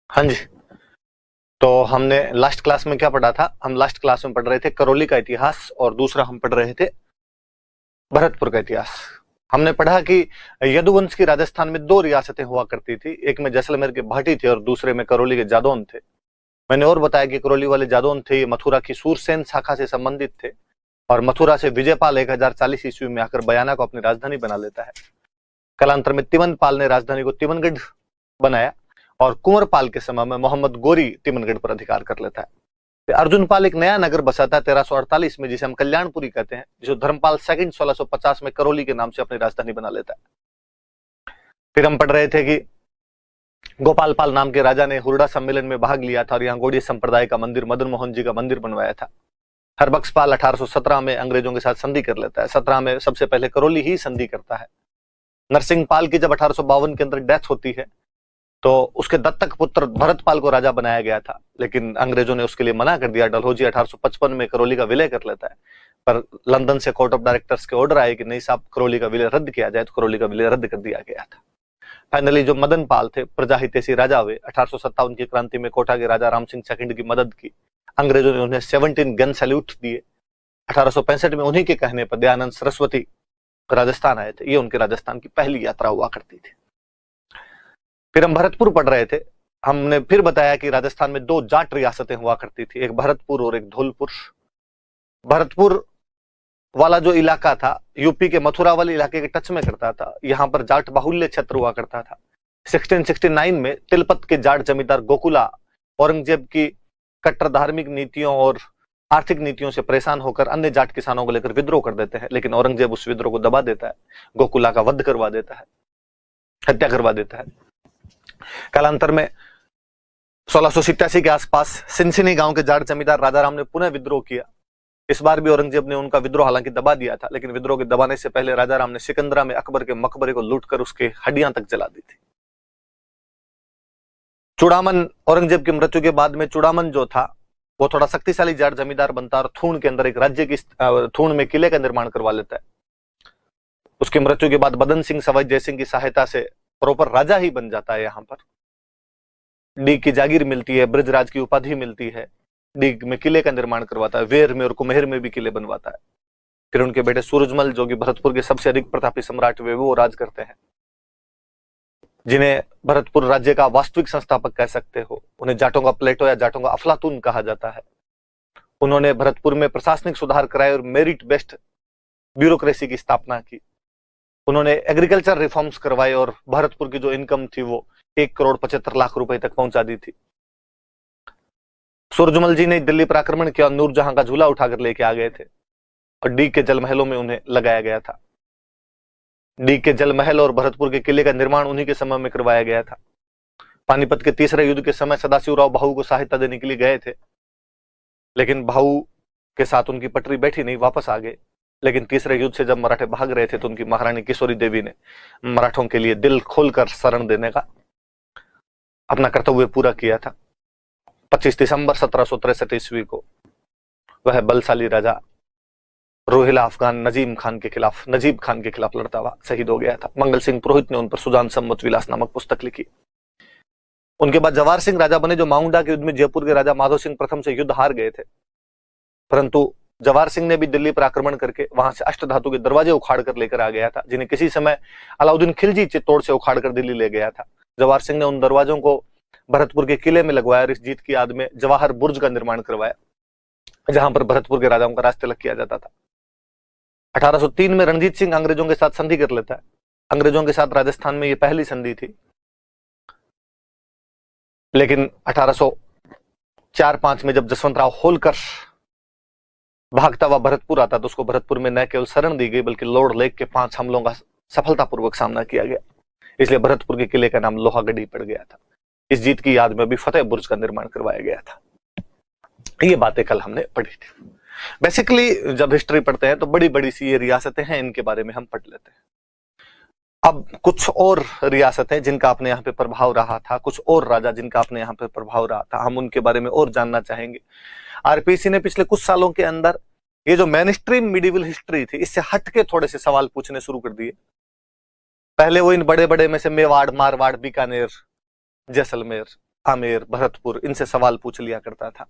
हाँ जी। तो हमने लास्ट क्लास में क्या पढ़ा था? हम लास्ट क्लास में पढ़ रहे थे करौली का इतिहास और दूसरा हम पढ़ रहे थे भरतपुर का इतिहास। हमने पढ़ा कि यदुवंश की राजस्थान में दो रियासतें हुआ करती थी, एक में जैसलमेर के भाटी थे और दूसरे में करौली के जादौन थे। मैंने और बताया कि करौली वाले जादौन थे, ये मथुरा की सूरसेन शाखा से संबंधित थे और मथुरा से विजयपाल 1040 ईस्वी में आकर बयाना को अपनी राजधानी बना लेता है। कालांतर में तिमनपाल ने राजधानी को तिमनगढ़ बनाया और कुंवरपाल के समय में मोहम्मद गोरी तिमनगढ़ पर अधिकार कर लेता है। अर्जुनपाल एक नया नगर बसाता है 1348 में, जिसे हम कल्याणपुरी कहते हैं, जो धर्मपाल सेकंड 1650 में करौली के नाम से अपनी राजधानी बना लेता है। फिर हम पढ़ रहे थे कि गोपाल पाल नाम के राजा ने हुरडा सम्मेलन में भाग लिया था और यहाँ गौड़ीय संप्रदाय का मंदिर, मदन मोहन जी का मंदिर बनवाया था। हरबख्श पाल 1817 में अंग्रेजों के साथ संधि कर लेता है। 17 में सबसे पहले करौली ही संधि करता है। नरसिंह पाल की जब 1852 के अंदर डेथ होती है तो उसके दत्तक पुत्र भरतपाल को राजा बनाया गया था, लेकिन अंग्रेजों ने उसके लिए मना कर दिया। डलहौजी 1855 में करौली का विलय कर लेता है, पर लंदन से कोर्ट ऑफ डायरेक्टर्स के ऑर्डर आए कि नहीं साहब, करौली का विलय रद्द किया जाए, तो करौली का विलय रद्द कर दिया गया था। फाइनली जो मदन पाल थे प्रजाहितेशी राजा हुए। 1857 की क्रांति में कोटा के राजा राम सिंह सेकंड की मदद की। अंग्रेजों ने उन्हें 17 गन सैल्यूट दिए। 1865 में उन्हीं के कहने पर दयानंद सरस्वती राजस्थान आए थे। ये उनके राजस्थान की पहली यात्रा हुआ करती थी। फिर हम भरतपुर पढ़ रहे थे। हमने फिर बताया कि राजस्थान में दो जाट रियासतें हुआ करती थी, एक भरतपुर और एक धौलपुर। भरतपुर वाला जो इलाका था यूपी के मथुरा वाले इलाके के टच में करता था। यहां पर जाट बाहुल्य क्षेत्र हुआ करता था। 1669 में तिलपत के जाट जमींदार गोकुला औरंगजेब की कट्टर धार्मिक नीतियों और आर्थिक नीतियों से परेशान होकर अन्य जाट किसानों को लेकर विद्रोह कर देते हैं, लेकिन औरंगजेब उस विद्रोह को दबा देता है, गोकुला का वध करवा देता है, हत्या करवा देता है। कालांतर में 1687 के आसपास सिनसिनी गांव के जाट जमींदार राजाराम ने पुनः विद्रोह किया। इस बार भी औरंगजेब ने उनका विद्रोह हालांकि दबा दिया था, लेकिन विद्रोह के दबाने से पहले राजाराम ने सिकंदरा में अकबर के मकबरे को लूटकर उसके हड्डियां तक जला दी थी। चूड़ामन, औरंगजेब की मृत्यु के बाद में चूड़ामन जो था वो थोड़ा शक्तिशाली जाट जमींदार बनता और थून के अंदर एक राज्य की थून में किले का निर्माण करवा लेता है। उसकी मृत्यु के बाद बदन सिंह सवाई जयसिंह की सहायता से प्रॉपर राजा ही बन जाता है। यहां पर डीग की जागीर मिलती है, ब्रजराज की उपाधि मिलती है, डीग में किले का निर्माण करवाता है, वेर में और कुम्हेर में भी किले बनवाता है। फिर उनके बेटे सूरजमल जो कि भरतपुर के सबसे अधिक प्रतापी सम्राट हुए, वो राज करते हैं, जिन्हें भरतपुर राज्य का वास्तविक संस्थापक कह सकते हो। उन्हें जाटों का प्लेटो या जाटों का अफलातून कहा जाता है। उन्होंने भरतपुर में प्रशासनिक सुधार कराए और मेरिट बेस्ड ब्यूरोक्रेसी की स्थापना की। उन्होंने एग्रीकल्चर रिफॉर्म्स करवाए और भरतपुर की जो इनकम थी वो 1,75,00,000 रुपए तक पहुंचा दी थी। सूरजमल जी ने दिल्ली पर आक्रमण किया, नूरजहां का झूला उठाकर लेके आ गए थे और डीग के जल महलों में उन्हें लगाया गया था। डीग के जल महल और भरतपुर के किले का निर्माण उन्हीं के समय में करवाया गया था। पानीपत के तीसरे युद्ध के समय सदाशिवराव भाऊ को सहायता देने के लिए गए थे, लेकिन भाऊ के साथ उनकी पटरी बैठी नहीं, वापस आ गए। लेकिन तीसरे युद्ध से जब मराठे भाग रहे थे तो उनकी महारानी किशोरी देवी ने मराठों के लिए दिल खोलकर शरण देने का अपना कर्तव्य पूरा किया था। 25 दिसंबर 1763 ईस्वी को वह बलशाली राजा रोहिला अफगान नजीब खान के खिलाफ लड़ता हुआ शहीद हो गया था। मंगल सिंह पुरोहित ने उन पर सुजान सम्मत विलास नामक पुस्तक लिखी। उनके बाद जवाहर सिंह राजा बने, जो माउंडा के युद्ध में जयपुर के राजा माधो सिंह प्रथम से युद्ध हार गए थे, परंतु जवाहर सिंह ने भी दिल्ली पर आक्रमण करके वहां से अष्टधातु के दरवाजे उखाड़ कर लेकर आ गया था, जिन्हें किसी समय अलाउद्दीन खिलजी चित्तौड़ से उखाड़ कर दिल्ली ले गया था। जवाहर सिंह ने उन दरवाजों को भरतपुर के किले में लगवाया और इस जीत की याद में जवाहर बुर्ज का निर्माण करवाया, जहां पर भरतपुर के राजाओं का राज तिलक किया जाता था। 1803 में रणजीत सिंह अंग्रेजों के साथ संधि कर लेता है। अंग्रेजों के साथ राजस्थान में यह पहली संधि थी, लेकिन 1804-05 में जब जसवंतराव होलकर भागता हुआ भरतपुर आता तो उसको भरतपुर में न केवल शरण दी गई बल्कि लॉर्ड लेक के 5 हमलों का सफलतापूर्वक सामना किया गया। इसलिए भरतपुर के किले का नाम लोहागढ़ी पड़ गया था। इस जीत की याद में भी फतेह बुर्ज का निर्माण करवाया गया था। ये बातें कल हमने पढ़ी थी। बेसिकली जब हिस्ट्री पढ़ते हैं तो बड़ी बड़ी सी ये रियासतें हैं, इनके बारे में हम पढ़ लेते हैं। अब कुछ और रियासतें जिनका अपने यहाँ पे प्रभाव रहा था, कुछ और राजा जिनका अपने यहाँ पे प्रभाव रहा था, हम उनके बारे में और जानना चाहेंगे। आरपीसी ने पिछले कुछ सालों के अंदर ये जो मेनस्ट्रीम मिडिवल हिस्ट्री थी, इससे हट के थोड़े से सवाल पूछने शुरू कर दिए। पहले वो इन बड़े बड़े में से मेवाड़, मारवाड़, बीकानेर, जैसलमेर, आमेर, भरतपुर, इनसे सवाल पूछ लिया करता था।